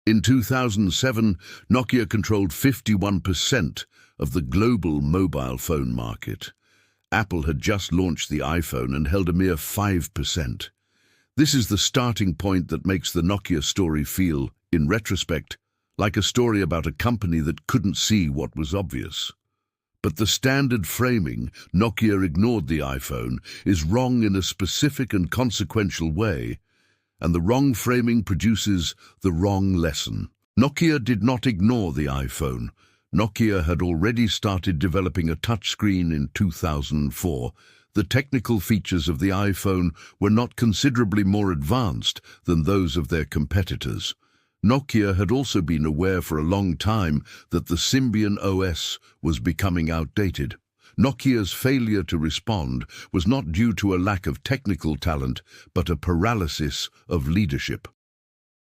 In 2007, Nokia controlled 51% of the global mobile phone market. Apple had just launched the iPhone and held a mere 5%. This is the starting point that makes the Nokia story feel, in retrospect, like a story about a company that couldn't see what was obvious. But the standard framing, Nokia ignored the iPhone, is wrong in a specific and consequential way, and the wrong framing produces the wrong lesson. Nokia did not ignore the iPhone. Nokia had already started developing a touchscreen in 2004. The technical features of the iPhone were not considerably more advanced than those of their competitors. Nokia had also been aware for a long time that the Symbian OS was becoming outdated. Nokia's failure to respond was not due to a lack of technical talent, but a paralysis of leadership.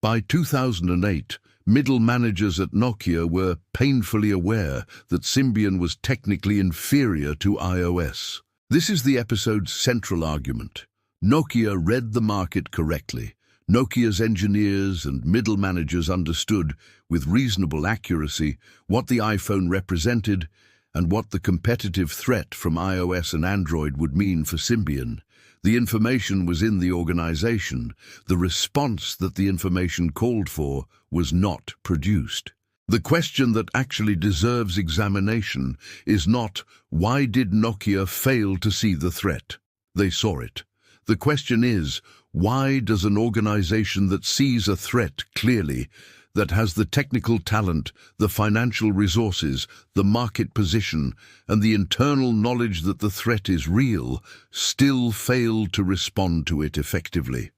By 2008, middle managers at Nokia were painfully aware that Symbian was technically inferior to iOS. This is the episode's central argument. Nokia read the market correctly. Nokia's engineers and middle managers understood, with reasonable accuracy, what the iPhone represented and what the competitive threat from iOS and Android would mean for Symbian. The information was in the organization. The response that the information called for was not produced. The question that actually deserves examination is not, why did Nokia fail to see the threat? They saw it. The question is, why does an organization that sees a threat clearly, that has the technical talent, the financial resources, the market position, and the internal knowledge that the threat is real, still fail to respond to it effectively?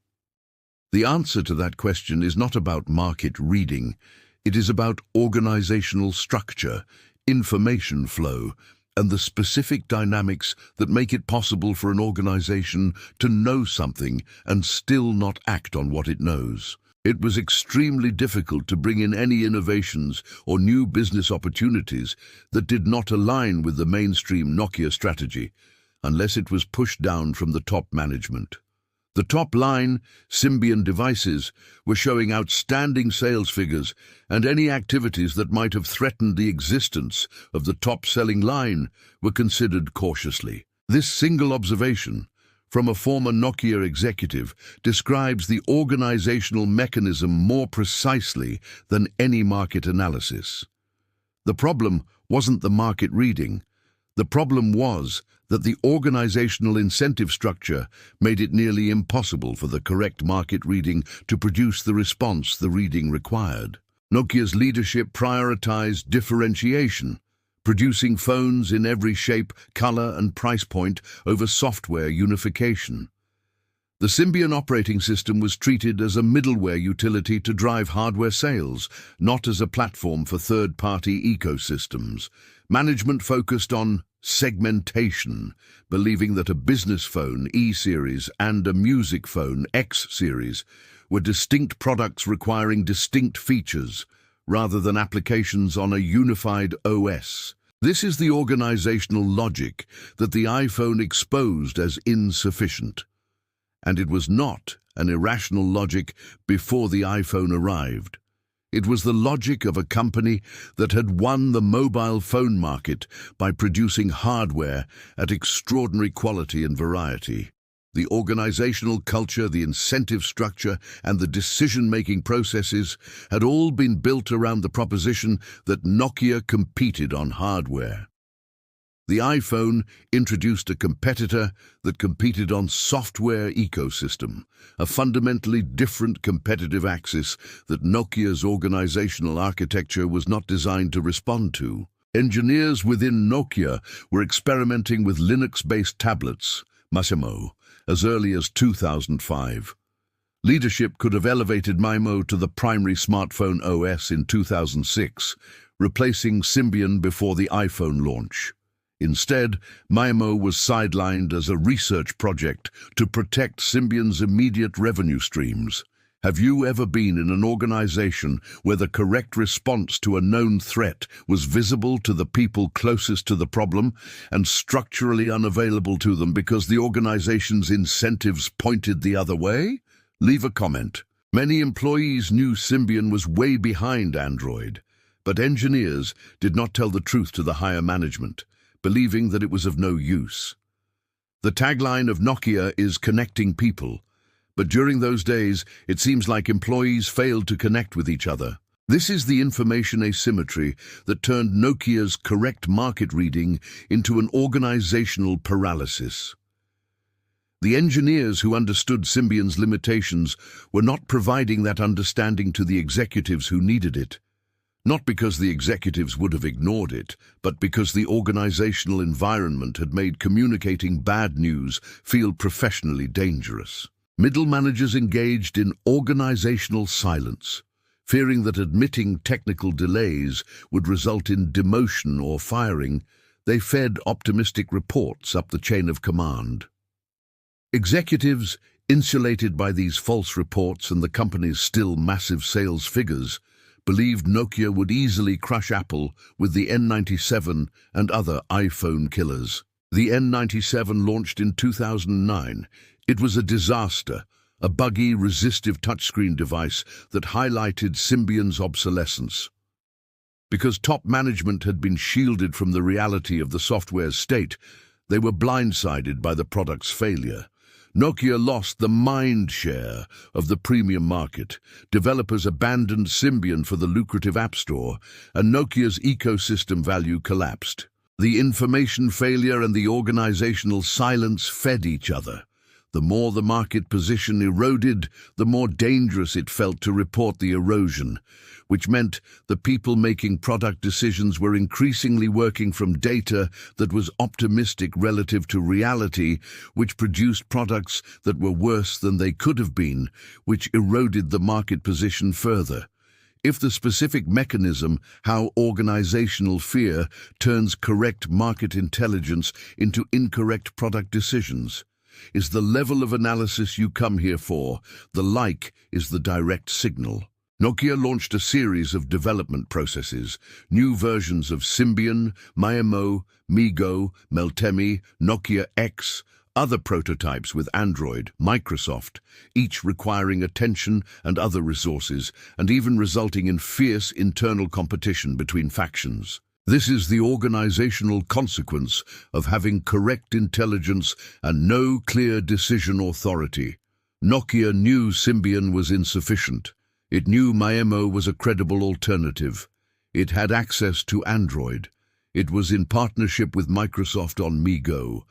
The answer to that question is not about market reading. It is about organizational structure, information flow, and the specific dynamics that make it possible for an organization to know something and still not act on what it knows. It was extremely difficult to bring in any innovations or new business opportunities that did not align with the mainstream Nokia strategy, unless it was pushed down from the top management. The top line, Symbian devices, were showing outstanding sales figures, and any activities that might have threatened the existence of the top-selling line were considered cautiously. This single observation, from a former Nokia executive, describes the organizational mechanism more precisely than any market analysis. The problem wasn't the market reading. The problem was that the organizational incentive structure made it nearly impossible for the correct market reading to produce the response the reading required. Nokia's leadership prioritized differentiation, producing phones in every shape, color, and price point over software unification. The Symbian operating system was treated as a middleware utility to drive hardware sales, not as a platform for third-party ecosystems. Management focused on segmentation, believing that a business phone, E-series, and a music phone, X-series, were distinct products requiring distinct features, rather than applications on a unified OS. This is the organizational logic that the iPhone exposed as insufficient. And it was not an irrational logic before the iPhone arrived. It was the logic of a company that had won the mobile phone market by producing hardware at extraordinary quality and variety. The organizational culture, the incentive structure, and the decision-making processes had all been built around the proposition that Nokia competed on hardware. The iPhone introduced a competitor that competed on software ecosystem, a fundamentally different competitive axis that Nokia's organizational architecture was not designed to respond to. Engineers within Nokia were experimenting with Linux-based tablets, Maemo, as early as 2005. Leadership could have elevated Maemo to the primary smartphone OS in 2006, replacing Symbian before the iPhone launch. Instead, Maemo was sidelined as a research project to protect Symbian's immediate revenue streams. Have you ever been in an organization where the correct response to a known threat was visible to the people closest to the problem and structurally unavailable to them because the organization's incentives pointed the other way? Leave a comment. Many employees knew Symbian was way behind Android, but engineers did not tell the truth to the higher management, believing that it was of no use. The tagline of Nokia is connecting people, but during those days it seems like employees failed to connect with each other. This is the information asymmetry that turned Nokia's correct market reading into an organizational paralysis. The engineers who understood Symbian's limitations were not providing that understanding to the executives who needed it. Not because the executives would have ignored it, but because the organizational environment had made communicating bad news feel professionally dangerous. Middle managers engaged in organizational silence, fearing that admitting technical delays would result in demotion or firing. They fed optimistic reports up the chain of command. Executives, insulated by these false reports and the company's still massive sales figures, believed Nokia would easily crush Apple with the N97 and other iPhone killers. The N97 launched in 2009. It was a disaster, a buggy, resistive touchscreen device that highlighted Symbian's obsolescence. Because top management had been shielded from the reality of the software's state, they were blindsided by the product's failure. Nokia lost the mind share of the premium market. Developers abandoned Symbian for the lucrative App Store, and Nokia's ecosystem value collapsed. The information failure and the organizational silence fed each other. The more the market position eroded, the more dangerous it felt to report the erosion, which meant the people making product decisions were increasingly working from data that was optimistic relative to reality, which produced products that were worse than they could have been, which eroded the market position further. If the specific mechanism, how organizational fear turns correct market intelligence into incorrect product decisions, is the level of analysis you come here for. The like is the direct signal. Nokia launched a series of development processes, new versions of Symbian, Maemo, MeeGo, Meltemi, Nokia X, other prototypes with Android, Microsoft, each requiring attention and other resources, and even resulting in fierce internal competition between factions. This is the organizational consequence of having correct intelligence and no clear decision authority. Nokia knew Symbian was insufficient. It knew Maemo was a credible alternative. It had access to Android. It was in partnership with Microsoft on MeeGo.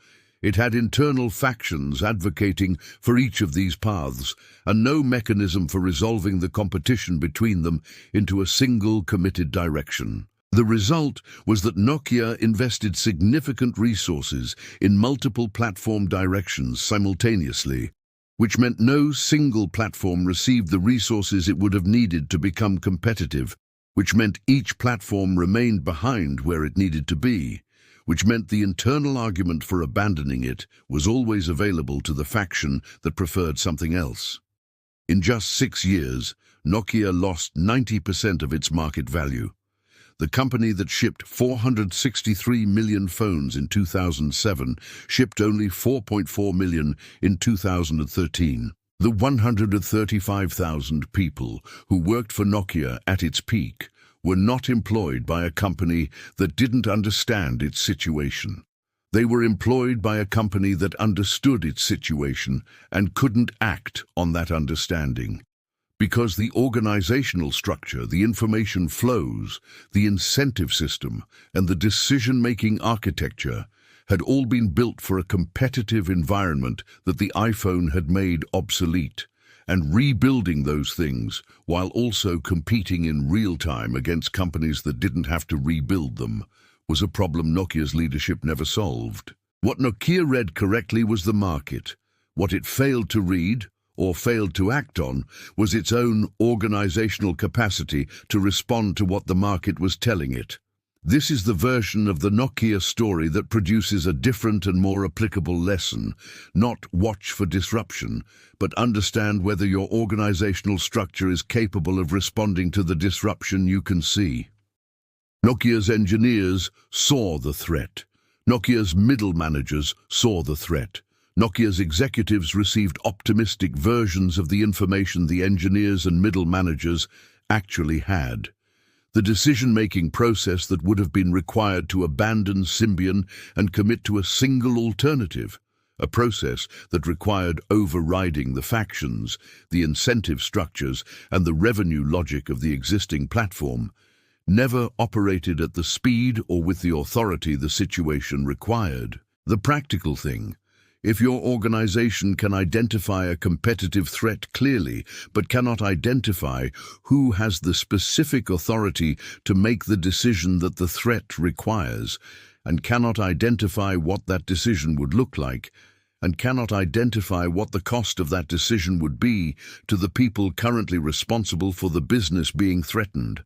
It had internal factions advocating for each of these paths, and no mechanism for resolving the competition between them into a single committed direction. The result was that Nokia invested significant resources in multiple platform directions simultaneously, which meant no single platform received the resources it would have needed to become competitive, which meant each platform remained behind where it needed to be, which meant the internal argument for abandoning it was always available to the faction that preferred something else. In just 6 years, Nokia lost 90% of its market value. The company that shipped 463 million phones in 2007 shipped only 4.4 million in 2013. The 135,000 people who worked for Nokia at its peak were not employed by a company that didn't understand its situation. They were employed by a company that understood its situation and couldn't act on that understanding. Because the organizational structure, the information flows, the incentive system, and the decision-making architecture had all been built for a competitive environment that the iPhone had made obsolete, and rebuilding those things while also competing in real time against companies that didn't have to rebuild them was a problem Nokia's leadership never solved. What Nokia read correctly was the market. What it failed to read, or failed to act on, was its own organizational capacity to respond to what the market was telling it. This is the version of the Nokia story that produces a different and more applicable lesson. Not watch for disruption, but understand whether your organizational structure is capable of responding to the disruption you can see. Nokia's engineers saw the threat. Nokia's middle managers saw the threat. Nokia's executives received optimistic versions of the information the engineers and middle managers actually had. The decision-making process that would have been required to abandon Symbian and commit to a single alternative, a process that required overriding the factions, the incentive structures, and the revenue logic of the existing platform, never operated at the speed or with the authority the situation required. The practical thing: if your organization can identify a competitive threat clearly, but cannot identify who has the specific authority to make the decision that the threat requires, and cannot identify what that decision would look like, and cannot identify what the cost of that decision would be to the people currently responsible for the business being threatened,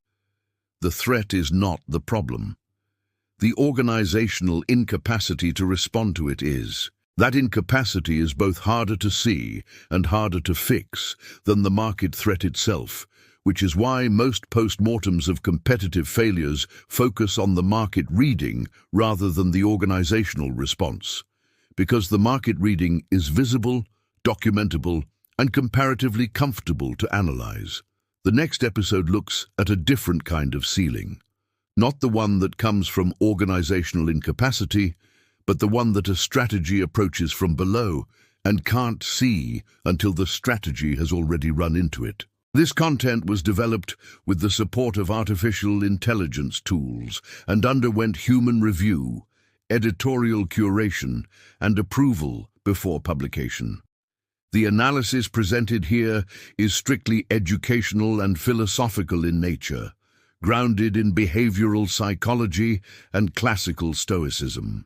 the threat is not the problem. The organizational incapacity to respond to it is. That incapacity is both harder to see and harder to fix than the market threat itself, which is why most post-mortems of competitive failures focus on the market reading rather than the organizational response. Because the market reading is visible, documentable, and comparatively comfortable to analyze. The next episode looks at a different kind of ceiling. Not the one that comes from organizational incapacity, but the one that a strategy approaches from below and can't see until the strategy has already run into it. This content was developed with the support of artificial intelligence tools and underwent human review, editorial curation, and approval before publication. The analysis presented here is strictly educational and philosophical in nature, grounded in behavioral psychology and classical stoicism.